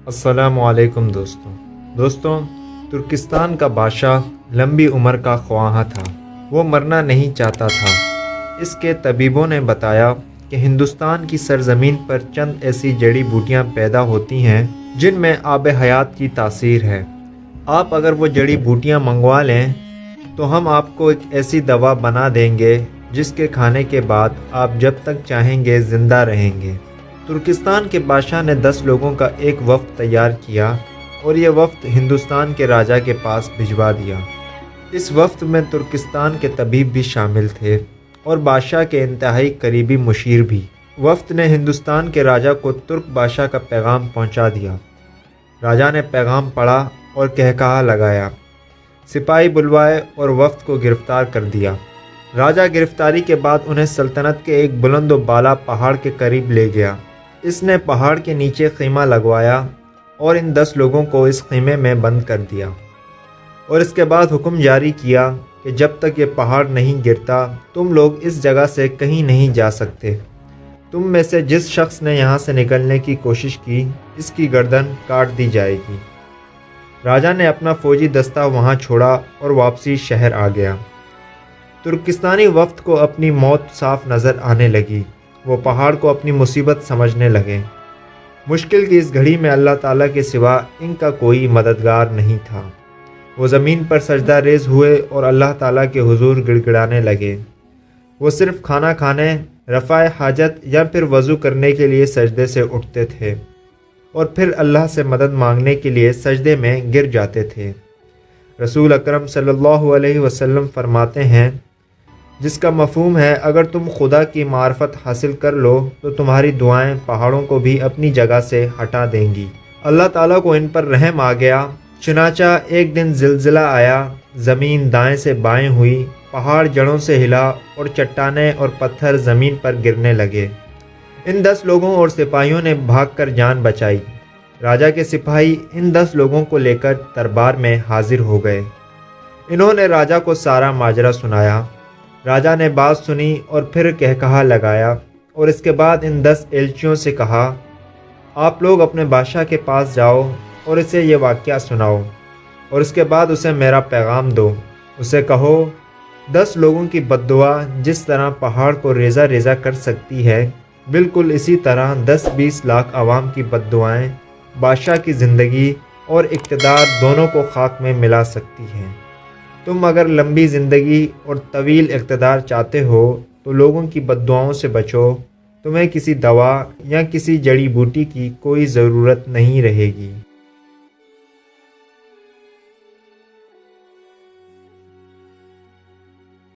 السلام علیکم دوستوں ترکستان کا بادشاہ لمبی عمر کا خواہاں تھا۔ وہ مرنا نہیں چاہتا تھا۔ اس کے طبیبوں نے بتایا کہ ہندوستان کی سرزمین پر چند ایسی جڑی بوٹیاں پیدا ہوتی ہیں جن میں آب حیات کی تاثیر ہے۔ آپ اگر وہ جڑی بوٹیاں منگوا لیں تو ہم آپ کو ایک ایسی دوا بنا دیں گے جس کے کھانے کے بعد آپ جب تک چاہیں گے زندہ رہیں گے۔ ترکستان کے بادشاہ نے 10 لوگوں کا ایک وفد تیار کیا اور یہ وفد ہندوستان کے راجا کے پاس بھجوا دیا۔ اس وفد میں ترکستان کے طبیب بھی شامل تھے اور بادشاہ کے انتہائی قریبی مشیر بھی۔ وفد نے ہندوستان کے راجا کو ترک بادشاہ کا پیغام پہنچا دیا۔ راجا نے پیغام پڑھا اور کہکہا لگایا، سپاہی بلوائے اور وفد کو گرفتار کر دیا۔ راجا گرفتاری کے بعد انہیں سلطنت کے ایک بلند و بالا پہاڑ کے قریب لے گیا۔ اس نے پہاڑ کے نیچے خیمہ لگوایا اور ان 10 لوگوں کو اس خیمے میں بند کر دیا، اور اس کے بعد حکم جاری کیا کہ جب تک یہ پہاڑ نہیں گرتا تم لوگ اس جگہ سے کہیں نہیں جا سکتے۔ تم میں سے جس شخص نے یہاں سے نکلنے کی کوشش کی اس کی گردن کاٹ دی جائے گی۔ راجا نے اپنا فوجی دستہ وہاں چھوڑا اور واپسی شہر آ گیا۔ ترکستانی وفد کو اپنی موت صاف نظر آنے لگی۔ وہ پہاڑ کو اپنی مصیبت سمجھنے لگے۔ مشکل کی اس گھڑی میں اللہ تعالیٰ کے سوا ان کا کوئی مددگار نہیں تھا۔ وہ زمین پر سجدہ ریز ہوئے اور اللہ تعالیٰ کے حضور گڑ گڑانے لگے۔ وہ صرف کھانا کھانے، رفع حاجت یا پھر وضو کرنے کے لیے سجدے سے اٹھتے تھے اور پھر اللہ سے مدد مانگنے کے لیے سجدے میں گر جاتے تھے۔ رسول اکرم صلی اللہ علیہ وسلم فرماتے ہیں، جس کا مفہوم ہے اگر تم خدا کی معرفت حاصل کر لو تو تمہاری دعائیں پہاڑوں کو بھی اپنی جگہ سے ہٹا دیں گی۔ اللہ تعالیٰ کو ان پر رحم آ گیا، چنانچہ ایک دن زلزلہ آیا، زمین دائیں سے بائیں ہوئی، پہاڑ جڑوں سے ہلا اور چٹانیں اور پتھر زمین پر گرنے لگے۔ ان 10 لوگوں اور سپاہیوں نے بھاگ کر جان بچائی۔ راجا کے سپاہی ان 10 لوگوں کو لے کر دربار میں حاضر ہو گئے۔ انہوں نے راجا کو سارا ماجرا سنایا۔ راجا نے بات سنی اور پھر کہکہا لگایا اور اس کے بعد ان 10 ایلچیوں سے کہا، آپ لوگ اپنے بادشاہ کے پاس جاؤ اور اسے یہ واقعہ سناؤ اور اس کے بعد اسے میرا پیغام دو۔ اسے کہو، 10 لوگوں کی بد دعا جس طرح پہاڑ کو ریزہ ریزہ کر سکتی ہے، بالکل اسی طرح 10-20 لاکھ عوام کی بد دعائیں بادشاہ کی زندگی اور اقتدار دونوں کو خاک میں ملا سکتی ہیں۔ تم اگر لمبی زندگی اور طویل اقتدار چاہتے ہو تو لوگوں کی بد دعاؤں سے بچو۔ تمہیں کسی دوا یا کسی جڑی بوٹی کی کوئی ضرورت نہیں رہے گی۔